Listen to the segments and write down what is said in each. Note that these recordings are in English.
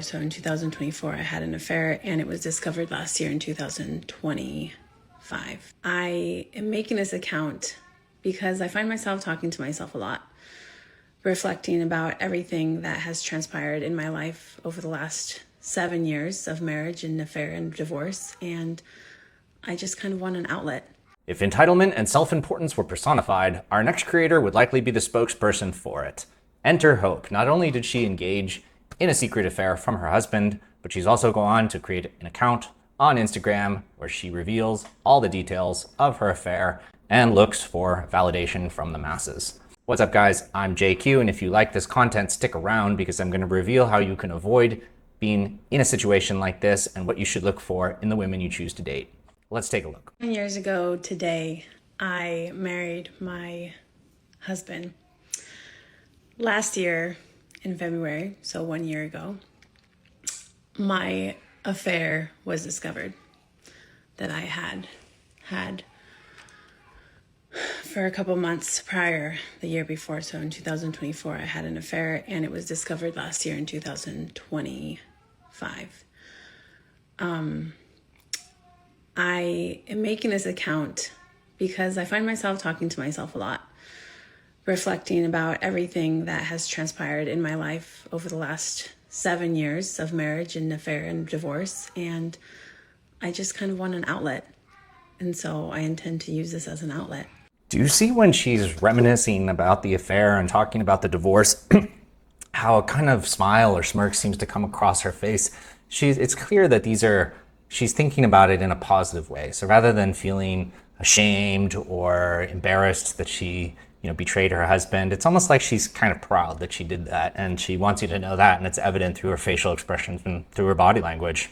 So in 2024, I had an affair and it was discovered last year in 2025. I am making this account because I find myself talking to myself a lot, reflecting about everything that has transpired in my life over the last 7 years of marriage and affair and divorce. And I just kind of want an outlet. If entitlement and self-importance were personified, our next creator would likely be the spokesperson for it. Enter Hope. Not only did she engage in a secret affair from her husband, but she's also gone on to create an account on Instagram where she reveals all the details of her affair and looks for validation from the masses. What's up, guys? I'm JQ, and if you like this content, stick around because I'm going to reveal how you can avoid being in a situation like this and what you should look for in the women you choose to date. Let's take a look. 10 years ago today, I married my husband. Last year in February, so 1 year ago, my affair was discovered that I had for a couple months prior, the year before. So in 2024, I had an affair and it was discovered last year in 2025. I am making this account because I find myself talking to myself a lot, reflecting about everything that has transpired in my life over the last 7 years of marriage and affair and divorce. And I just kind of want an outlet. And so I intend to use this as an outlet. Do you see when she's reminiscing about the affair and talking about the divorce, how a kind of smile or smirk seems to come across her face? It's clear that she's thinking about it in a positive way. So rather than feeling ashamed or embarrassed that she betrayed her husband, it's almost like she's kind of proud that she did that, and she wants you to know that, and it's evident through her facial expressions and through her body language.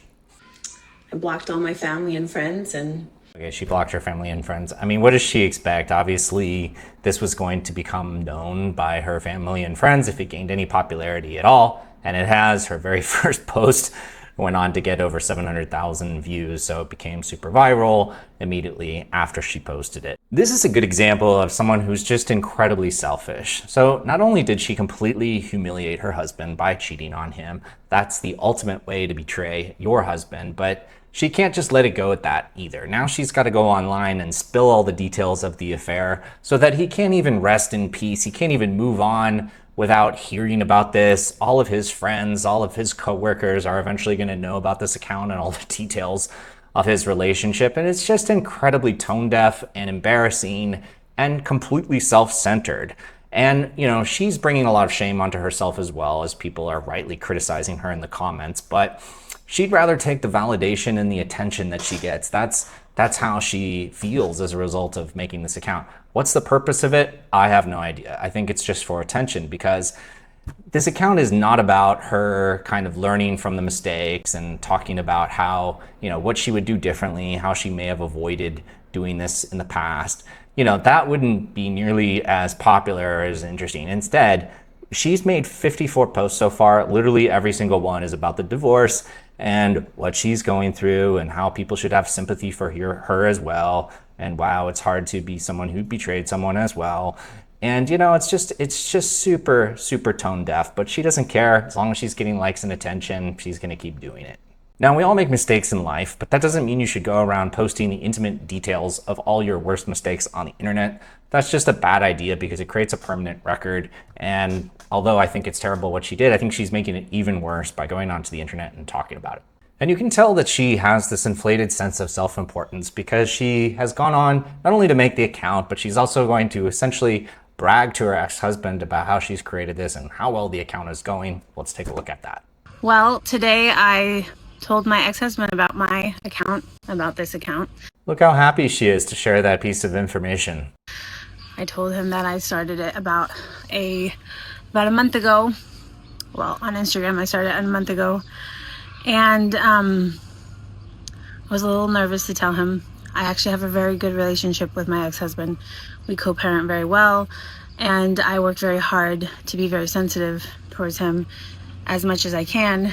I blocked all my family and friends and... Okay, she blocked her family and friends. I mean, what does she expect? Obviously, this was going to become known by her family and friends if it gained any popularity at all, and it has. Her very first post went on to get over 700,000 views, so it became super viral immediately after she posted it. This is a good example of someone who's just incredibly selfish. So not only did she completely humiliate her husband by cheating on him, that's the ultimate way to betray your husband, but she can't just let it go at that either. Now she's got to go online and spill all the details of the affair so that he can't even rest in peace. He can't even move on without hearing about this. All of his friends, all of his coworkers are eventually going to know about this account and all the details of his relationship. And it's just incredibly tone deaf and embarrassing and completely self-centered. And, she's bringing a lot of shame onto herself as well, as people are rightly criticizing her in the comments. But she'd rather take the validation and the attention that she gets. That's how she feels as a result of making this account. What's the purpose of it? I have no idea. I think it's just for attention, because this account is not about her kind of learning from the mistakes and talking about how, what she would do differently, how she may have avoided doing this in the past. That wouldn't be nearly as popular or as interesting. Instead, she's made 54 posts so far. Literally every single one is about the divorce and what she's going through and how people should have sympathy for her as well. And wow, it's hard to be someone who betrayed someone as well. And it's just super, super tone deaf, but she doesn't care. As long as she's getting likes and attention, she's going to keep doing it. Now, we all make mistakes in life, but that doesn't mean you should go around posting the intimate details of all your worst mistakes on the internet. That's just a bad idea because it creates a permanent record. And although I think it's terrible what she did, I think she's making it even worse by going onto the internet and talking about it. And you can tell that she has this inflated sense of self-importance because she has gone on not only to make the account, but she's also going to essentially brag to her ex-husband about how she's created this and how well the account is going. Let's take a look at that. Well, today I told my ex-husband about my account, about this account. Look how happy she is to share that piece of information. I told him that I started it about a month ago. Well, on Instagram I started it a month ago. And I was a little nervous to tell him. I actually have a very good relationship with my ex-husband. We co-parent very well, and I worked very hard to be very sensitive towards him as much as I can.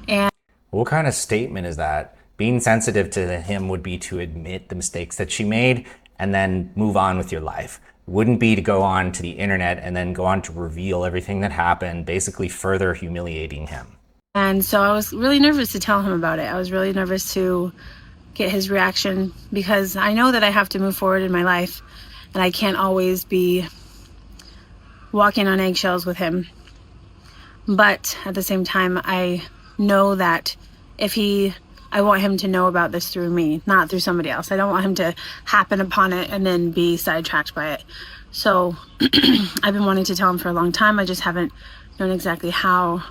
And what kind of statement is that? Being sensitive to him would be to admit the mistakes that she made and then move on with your life. It wouldn't be to go on to the internet and then go on to reveal everything that happened, basically further humiliating him. And so I was really nervous to tell him about it. I was really nervous to get his reaction because I know that I have to move forward in my life and I can't always be walking on eggshells with him. But at the same time, I know that I want him to know about this through me, not through somebody else. I don't want him to happen upon it and then be sidetracked by it. So I've been wanting to tell him for a long time. I just haven't known exactly how.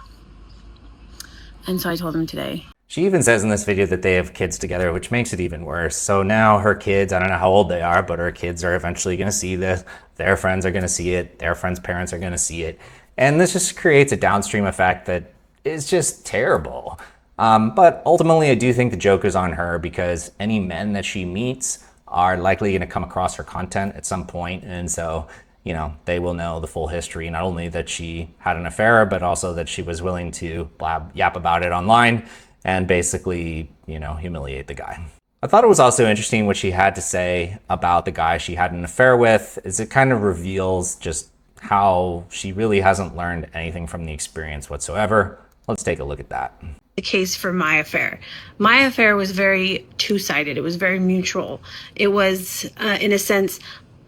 And so I told him today. She even says in this video that they have kids together, which makes it even worse. So now her kids, I don't know how old they are, but her kids are eventually going to see this. Their friends are going to see it. Their friends' parents are going to see it. And this just creates a downstream effect that is just terrible. But ultimately, I do think the joke is on her because any men that she meets are likely going to come across her content at some point. And so, you know, they will know the full history, not only that she had an affair, but also that she was willing to yap about it online and basically, you know, humiliate the guy. I thought it was also interesting what she had to say about the guy she had an affair with, is it kind of reveals just how she really hasn't learned anything from the experience whatsoever. Let's take a look at that. The case for my affair. My affair was very two-sided. It was very mutual. It was, in a sense,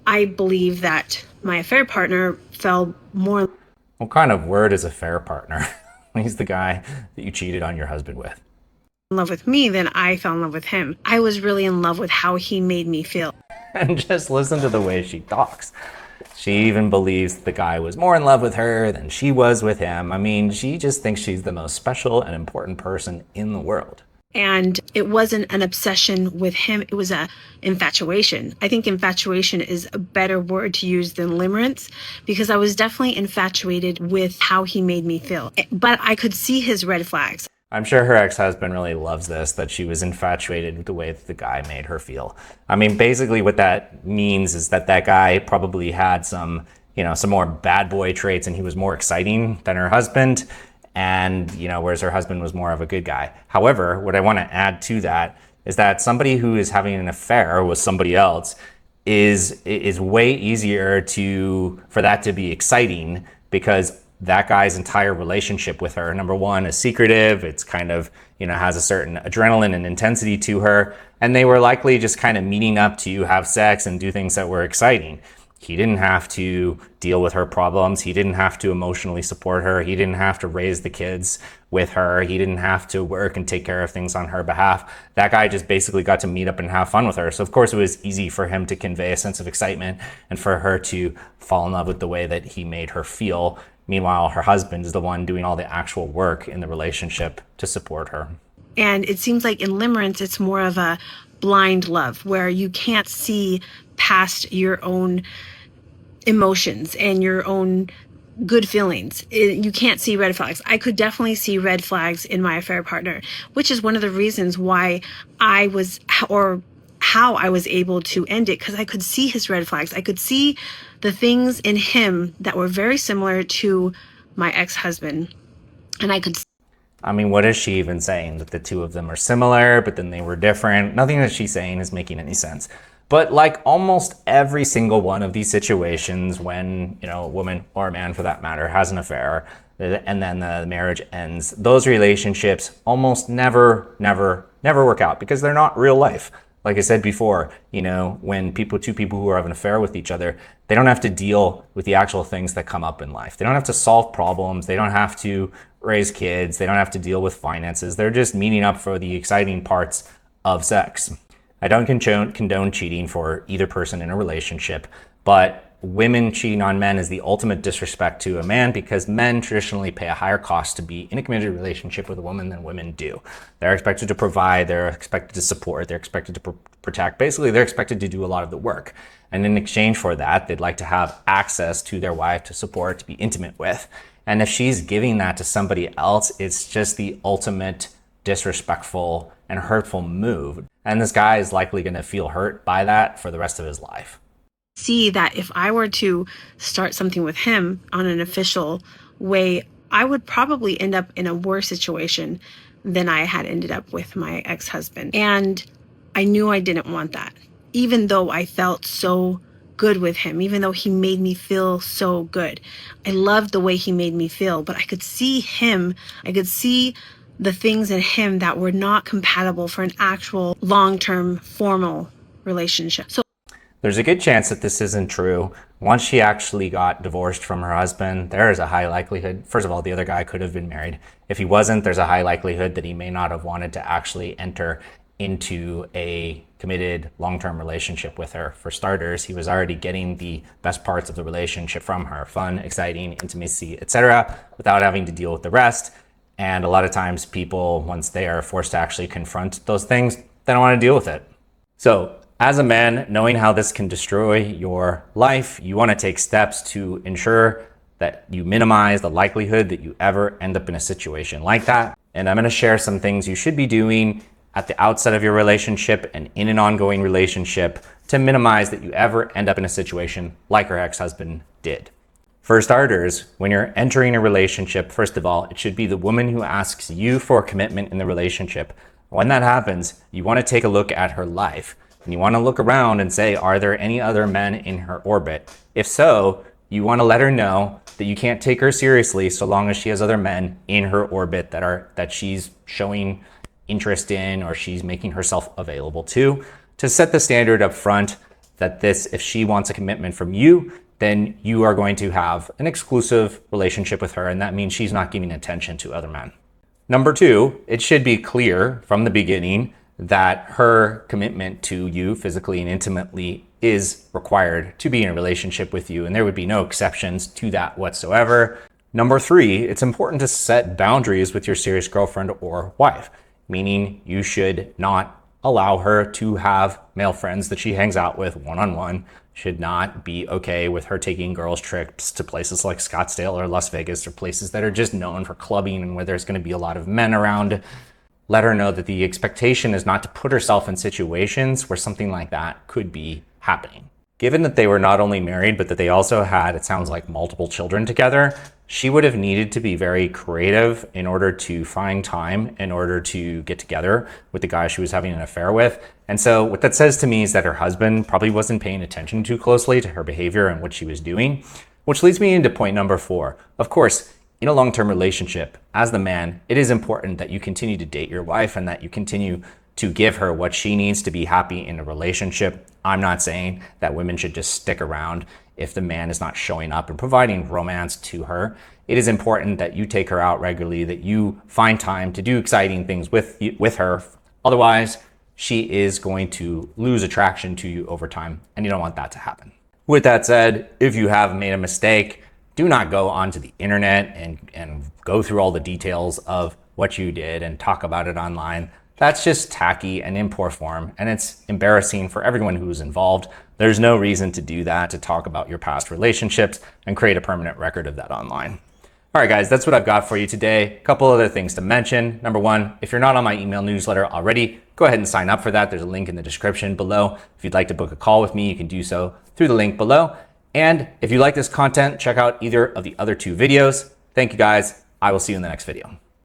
I believe that my affair partner fell more. What kind of word is affair partner? He's the guy that you cheated on your husband with. In love with me than I fell in love with him. I was really in love with how he made me feel. And just listen to the way she talks. She even believes the guy was more in love with her than she was with him. I mean, she just thinks she's the most special and important person in the world. And it wasn't an obsession with him. It was a infatuation. I think infatuation is a better word to use than limerence, because I was definitely infatuated with how he made me feel. But I could see his red flags. I'm sure her ex-husband really loves this, that she was infatuated with the way that the guy made her feel. I mean, basically what that means is that that guy probably had some more bad boy traits and he was more exciting than her husband. And, whereas her husband was more of a good guy. However, what I want to add to that is that somebody who is having an affair with somebody else is way easier for that to be exciting, because that guy's entire relationship with her, number one, is secretive. It's kind of, has a certain adrenaline and intensity to her. And they were likely just kind of meeting up to have sex and do things that were exciting. He didn't have to deal with her problems. He didn't have to emotionally support her. He didn't have to raise the kids with her. He didn't have to work and take care of things on her behalf. That guy just basically got to meet up and have fun with her. So of course it was easy for him to convey a sense of excitement and for her to fall in love with the way that he made her feel. Meanwhile, her husband is the one doing all the actual work in the relationship to support her. And it seems like in limerence, it's more of a blind love where you can't see past your own emotions and your own good feelings. You can't see red flags. I could definitely see red flags in my affair partner, which is one of the reasons why how I was able to end it, because I could see his red flags. I could see the things in him that were very similar to my ex-husband. And I could what is she even saying? That the two of them are similar, but then they were different? Nothing that she's saying is making any sense. But like almost every single one of these situations when, a woman or a man for that matter has an affair and then the marriage ends, those relationships almost never work out because they're not real life. Like I said before, when two people who have an affair with each other, they don't have to deal with the actual things that come up in life. They don't have to solve problems. They don't have to raise kids. They don't have to deal with finances. They're just meeting up for the exciting parts of sex. I don't condone cheating for either person in a relationship, but women cheating on men is the ultimate disrespect to a man, because men traditionally pay a higher cost to be in a committed relationship with a woman than women do. They're expected to provide, they're expected to support, they're expected to protect. Basically, they're expected to do a lot of the work. And in exchange for that, they'd like to have access to their wife to support, to be intimate with. And if she's giving that to somebody else, it's just the ultimate disrespectful and hurtful move. And this guy is likely going to feel hurt by that for the rest of his life. See that if I were to start something with him on an official way, I would probably end up in a worse situation than I had ended up with my ex-husband. And I knew I didn't want that, even though I felt so good with him, even though he made me feel so good. I loved the way he made me feel, but I could see the things in him that were not compatible for an actual long-term formal relationship. So there's a good chance that this isn't true. Once she actually got divorced from her husband, there is a high likelihood, first of all, the other guy could have been married. If he wasn't, there's a high likelihood that he may not have wanted to actually enter into a committed long-term relationship with her. For starters, he was already getting the best parts of the relationship from her: fun, exciting, intimacy, etc., without having to deal with the rest. And a lot of times people, once they are forced to actually confront those things, they don't want to deal with it. So as a man, knowing how this can destroy your life, you want to take steps to ensure that you minimize the likelihood that you ever end up in a situation like that. And I'm going to share some things you should be doing at the outset of your relationship and in an ongoing relationship to minimize that you ever end up in a situation like her ex-husband did. For starters, when you're entering a relationship, first of all, it should be the woman who asks you for commitment in the relationship. When that happens, you want to take a look at her life. And you want to look around and say, are there any other men in her orbit? If so, you want to let her know that you can't take her seriously so long as she has other men in her orbit that she's showing interest in or she's making herself available to set the standard up front that if she wants a commitment from you, then you are going to have an exclusive relationship with her, and that means she's not giving attention to other men. Number two, it should be clear from the beginning that her commitment to you physically and intimately is required to be in a relationship with you, and there would be no exceptions to that whatsoever. Number three, it's important to set boundaries with your serious girlfriend or wife, meaning you should not allow her to have male friends that she hangs out with one-on-one, should not be okay with her taking girls trips to places like Scottsdale or Las Vegas or places that are just known for clubbing and where there's going to be a lot of men around. Let her know that the expectation is not to put herself in situations where something like that could be happening. Given that they were not only married, but that they also had, it sounds like, multiple children together, she would have needed to be very creative in order to find time, in order to get together with the guy she was having an affair with. And so what that says to me is that her husband probably wasn't paying attention too closely to her behavior and what she was doing, which leads me into point number 4. Of course, in a long-term relationship, as the man, it is important that you continue to date your wife and that you continue to give her what she needs to be happy in a relationship. I'm not saying that women should just stick around if the man is not showing up and providing romance to her. It is important that you take her out regularly, that you find time to do exciting things with her. Otherwise, she is going to lose attraction to you over time, and you don't want that to happen. With that said, if you have made a mistake, do not go onto the internet and go through all the details of what you did and talk about it online. That's just tacky and in poor form, and it's embarrassing for everyone who's involved. There's no reason to do that, to talk about your past relationships and create a permanent record of that online. All right, guys, that's what I've got for you today. A couple other things to mention. Number one, if you're not on my email newsletter already, go ahead and sign up for that. There's a link in the description below. If you'd like to book a call with me, you can do so through the link below. And if you like this content, check out either of the other 2 videos. Thank you, guys. I will see you in the next video.